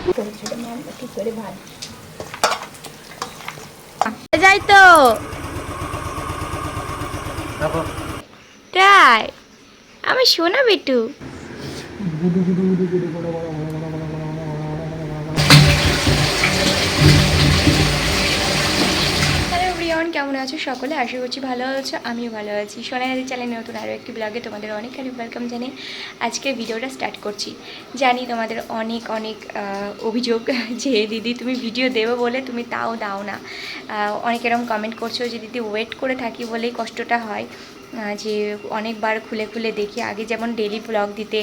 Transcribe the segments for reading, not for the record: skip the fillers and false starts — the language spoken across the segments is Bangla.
ছোট ছোট মাছ কি করে ভাত যাই তো তাই আমার সোনা বেটু। হ্যালো এভরিওয়ান, কেমন আছো সকলে? আশা করছি ভালো আছো, আমিও ভালো আছি। সোনালি চ্যানেলে নতুন আরও একটি ব্লগে তোমাদের অনেক ওয়েলকাম জানিয়ে আজকের ভিডিওটা স্টার্ট করছি। জানি তোমাদের অনেক অনেক অভিযোগ যে দিদি তুমি ভিডিও দেবো বলে তুমি তাও দাও না। অনেক এরকম কমেন্ট করছো যে দিদি ওয়েট করে থাকি বলেই কষ্টটা হয়, যে অনেকবার খুলে খুলে দেখি। আগে যেমন ডেলি ব্লগ দিতে,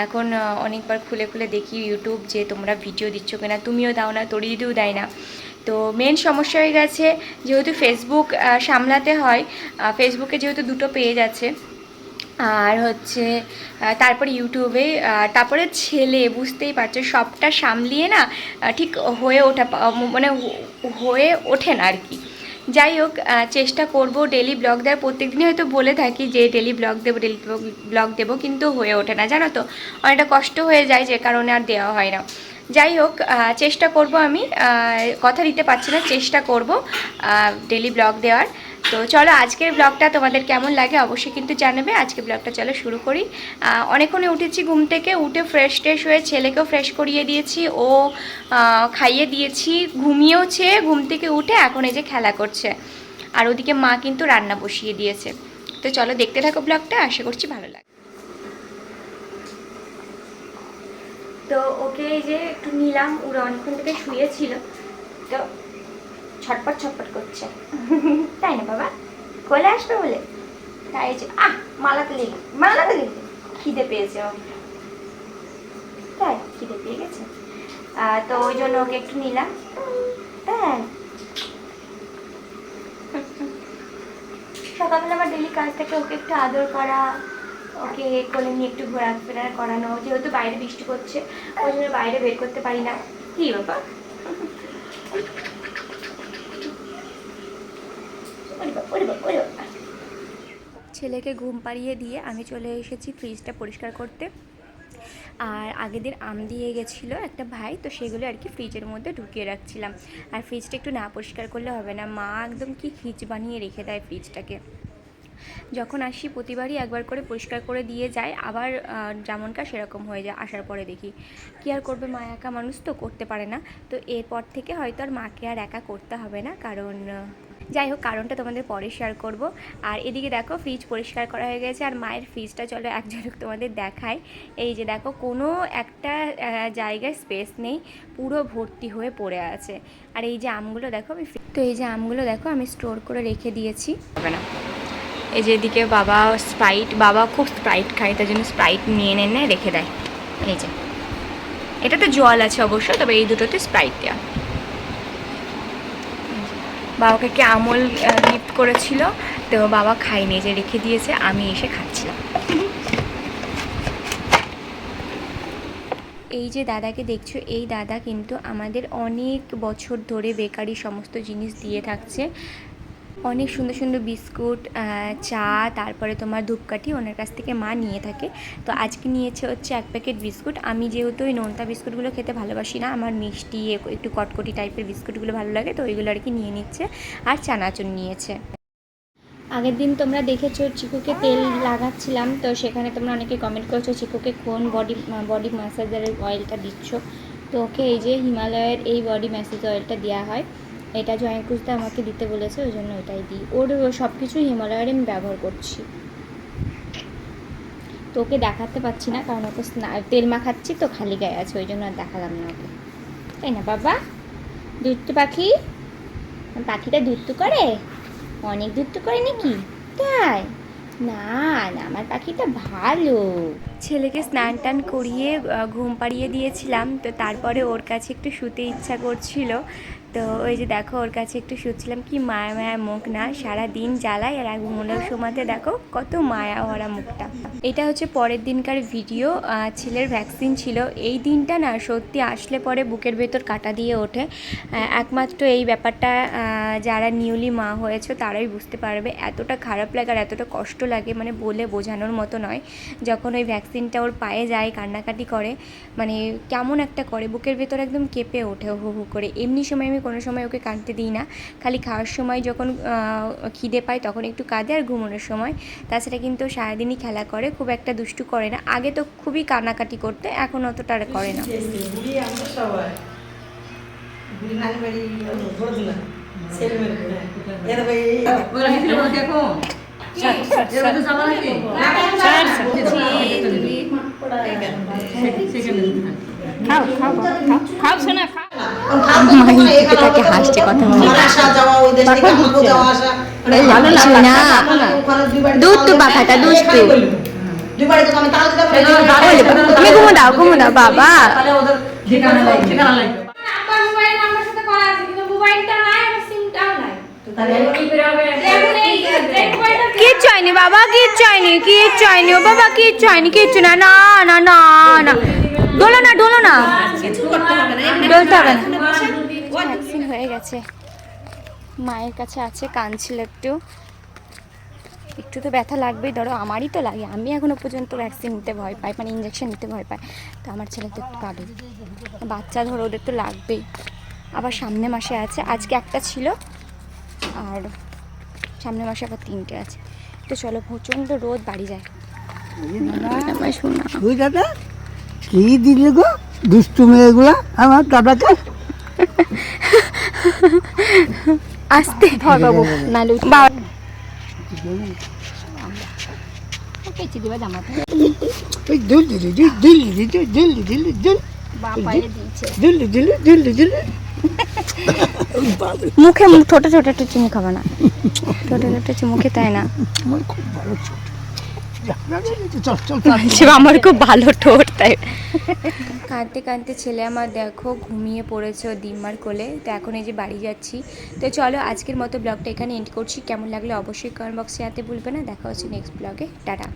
এখন অনেকবার খুলে খুলে দেখি ইউটিউব যে তোমরা ভিডিও দিচ্ছ কিনা। তুমিও দাও না, তোর দিদিও দেয় না। তো মেন সমস্যা হয়ে গেছে যেহেতু ফেসবুক সামলাতে হয়, ফেসবুকে যেহেতু দুটো পেজ আছে আর হচ্ছে তারপরে ইউটিউবে, তারপরে ছেলে, বুঝতেই পারছো সবটা সামলিয়ে না ঠিক হয়ে ওঠা মানে হয়ে ওঠে না আর কি। যাই হোক, চেষ্টা করব ডেলি ব্লগ দেওয়ার। প্রত্যেক দিনই হয়তো বলে থাকি যে ডেলি ব্লগ দেবো, কিন্তু হয়ে ওঠে না, জানো তো। অনেকটা কষ্ট হয়ে যায়, যে কারণে আর দেওয়া হয় না। যাই হোক, চেষ্টা করব আমি, কথা দিতে পারছি না, চেষ্টা করব ডেলি ব্লগ দেওয়ার। তো চলো আজকের ব্লগটা তোমাদের কেমন লাগে অবশ্যই কিন্তু জানাবে। আজকের ব্লগটা চলো শুরু করি। অনেকক্ষণে উঠেছি ঘুম থেকে, উঠে ফ্রেশ ট্রেশ হয়ে ছেলেকেও ফ্রেশ করিয়ে দিয়েছি, ও খাইয়ে দিয়েছি, ঘুমিয়েওছে। ঘুম থেকে উঠে এখন এই যে খেলা করছে, আর ওদিকে মা কিন্তু রান্না বসিয়ে দিয়েছে। তো চলো দেখতে থাকো ব্লগটা, আশা করছি ভালো লাগে। তো ওকে এই যে একটু নিলাম, ওরা অনেকক্ষণ থেকে শুয়েছিল, তো ছটপট ছটপট করছে তাই না বাবা? কোলে আসবে বলে তাই যে মালাতে লেগে খিদে পেয়েছে ও, তাই খিদে পেয়ে গেছে। তো ওই জন্য ওকে একটু নিলাম। তাই সকালবেলা আমার ডেলি কাজ থেকে ওকে একটু আদর করা, ওকে কোলে নিয়ে একটু ঘোরাফেরা করানো। যেহেতু বাইরে বৃষ্টি করছে ওই জন্য বাইরে বের করতে পারি না। কি বাবা? ছেলেকে ঘুম পাড়িয়ে দিয়ে আমি চলে এসেছি ফ্রিজটা পরিষ্কার করতে। আর আগের দিন আম দিয়ে গেছিলো একটা ভাই, তো সেগুলো আর কি ফ্রিজের মধ্যে ঢুকিয়ে রাখছিলাম। আর ফ্রিজটা একটু না পরিষ্কার করলে হবে না, মা একদম কি খিচ বানিয়ে রেখে দেয় ফ্রিজটাকে। যখন আসি প্রতিবারই একবার করে পরিষ্কার করে দিয়ে যায়, আবার যেমনকার সেরকম হয়ে যায়। আসার পরে দেখি কী আর করবে, মা একা মানুষ তো করতে পারে না। তো এরপর থেকে হয়তো আর মাকে আর একা করতে হবে না, কারণ যাই হোক কারণটা তোমাদের পরে শেয়ার করব। আর এদিকে দেখো ফ্রিজ পরিষ্কার করা হয়ে গেছে, আর মায়ের ফ্রিজটা চলো এক ঝলক তোমাদের দেখায়। এই যে দেখো কোনো একটা জায়গায় স্পেস নেই, পুরো ভর্তি হয়ে পড়ে আছে। আর এই যে আমগুলো দেখো আমি স্টোর করে রেখে দিয়েছি, হবে না। এই যে এদিকে বাবা খুব স্প্রাইট খায়, তার জন্য স্প্রাইট নিয়ে এনে রেখে দেয়। এই যে এটাতে জল আছে অবশ্য, তবে এই দুটোতে স্প্রাইট দেওয়া। বাবাকে কি আমল গিফট করেছিল, তো বাবা খাইনি, যে রেখে দিয়েছে, আমি এসে খাচ্ছিলাম। এই যে দাদাকে দেখছো, এই দাদা কিন্তু আমাদের অনেক বছর ধরে বেকারি সমস্ত জিনিস দিয়ে থাকছে। অনেক সুন্দর সুন্দর বিস্কুট, চা, তারপরে তোমার ধূপকাঠি ওনার কাছ থেকে মা নিয়ে থাকে। তো আজকে নিয়েছে হচ্ছে 1 প্যাকেট বিস্কুট। আমি যেহেতু ওই নোনতা বিস্কুটগুলো খেতে ভালোবাসি না, আমার মিষ্টি একটু কটকটি টাইপের বিস্কুটগুলো ভালো লাগে, তো ওইগুলো আর কি নিয়ে নিচ্ছে। আর চানাচুর নিয়েছে। আগের দিন তোমরা দেখেছো চিকুকে তেল লাগাচ্ছিলাম, তো সেখানে তোমরা অনেকে কমেন্ট করছো চিকুকে কোন বডি ম্যাসাজারের অয়েলটা দিচ্ছ। তো ওকে এই যে হিমালয়ের এই বডি ম্যাসাজ অয়েলটা দেওয়া হয়। এটা জয়কুশদা আমাকে দিতে বলেছে, ওই জন্য ওটাই দিই। ওর সব কিছুই হিমালয়ের আমি ব্যবহার করছি। তো ওকে দেখাতে পাচ্ছি না, কারণ ওকে তেল মাখাচ্ছি তো খালি গায়ে আছে, ওই জন্য আর দেখালাম না ওকে। তাই না বাবা? দুধটু পাখি, পাখিটা দুধটু করে, অনেক দুধটু করে নাকি? তাই না, না আমার পাখিটা ভালো। ছেলেকে স্নান টান করিয়ে ঘুম পাড়িয়ে দিয়েছিলাম, তো তারপরে ওর কাছে একটু শুতে ইচ্ছা করছিল, তো ওই যে দেখো ওর কাছে একটু শুচ্ছিলাম, কি মায়া মায়া মুখ না, সারা দিন জ্বালায় আর ঘুমোনোর সময়তে দেখো কত মায়া ভরা মুখটা। এটা হচ্ছে পরের দিনকার ভিডিও। ছেলের ভ্যাকসিন ছিল। এই দিনটা না সত্যি আসলে পরে বুকের ভেতর কাটা দিয়ে ওঠে। একমাত্র এই ব্যাপারটা যারা নিউলি মা হয়েছে তারাই বুঝতে পারবে, এতটা খারাপ লাগে আর এতটা কষ্ট লাগে, মানে বলে বোঝানোর মতো নয়। যখন ওই ভ্যাকসিনটা ওর পায়ে যায়, কান্নাকাটি করে, মানে কেমন একটা করে, বুকের ভেতর একদম কেঁপে ওঠে হু হু করে। এমনি সময় আমি কোনো সময় ওকে কাঁদতে দিই না, খালি খাওয়ার সময় যখন খিদে পায় তখন একটু কাঁদে আর ঘুমানোর সময়। তাছাড়া কিন্তু সারাদিনই খেলা করে, খুব একটা দুষ্টু করে না। আগে তো খুবই কান্নাকাটি করতে, এখন অতটা আর করে না। হাসছে কথা দুধ তো পাখাটা দুষ্টু। তুমি ঘুমো দাও বাবা। কিচ্ছু হয়নি বাবা, কিচ্ছু হয়নি, কিচ্ছু হয়নি ও বাবা, কিচ্ছু হয়নি, কিচ্ছু না, না না না না, ডোলো না ডোলো না, ডলতে হবে না। ভ্যাকসিন হয়ে গেছে, মায়ের কাছে আছে, কাঁদছিল একটু একটু তো ব্যথা লাগবেই, ধরো আমারই তো লাগে, আমি এখনো পর্যন্ত ভ্যাকসিন নিতে ভয় পাই, মানে ইঞ্জেকশন নিতে ভয় পাই, তো আমার ছেলে তো একটু পাবে, বাচ্চা ধরো ওদের তো লাগবেই। আবার সামনে মাসে আছে, আজকে একটা ছিল আর সামনে মাসে আবার 3টে আছে। তো চলো, প্রচণ্ড রোদ, বাড়ি যায়। দাদা কি দিলে গো দুষ্টু মেয়েগুলা আমার দাদাকে। আসতে ধর বাবু, নালু মুখে ছোট ছোট একটু চুমু খাবে না, ছোট ছোট চুমুখে, তাই না? আমার খুব ভালো ঠোঁট, তাই। কাঁদতে কাঁদতে ছেলে আমার দেখো ঘুমিয়ে পড়েছে ও দিম্মার কোলে। তো এখন এই যে বাড়ি যাচ্ছি। তো চলো আজকের মতো ব্লগটা এখানে এন্ড করছি। কেমন লাগলো অবশ্যই কমেন্ট বক্সে জানাতে ভুলবে না। দেখা হচ্ছে নেক্সট ব্লগে, টাটা।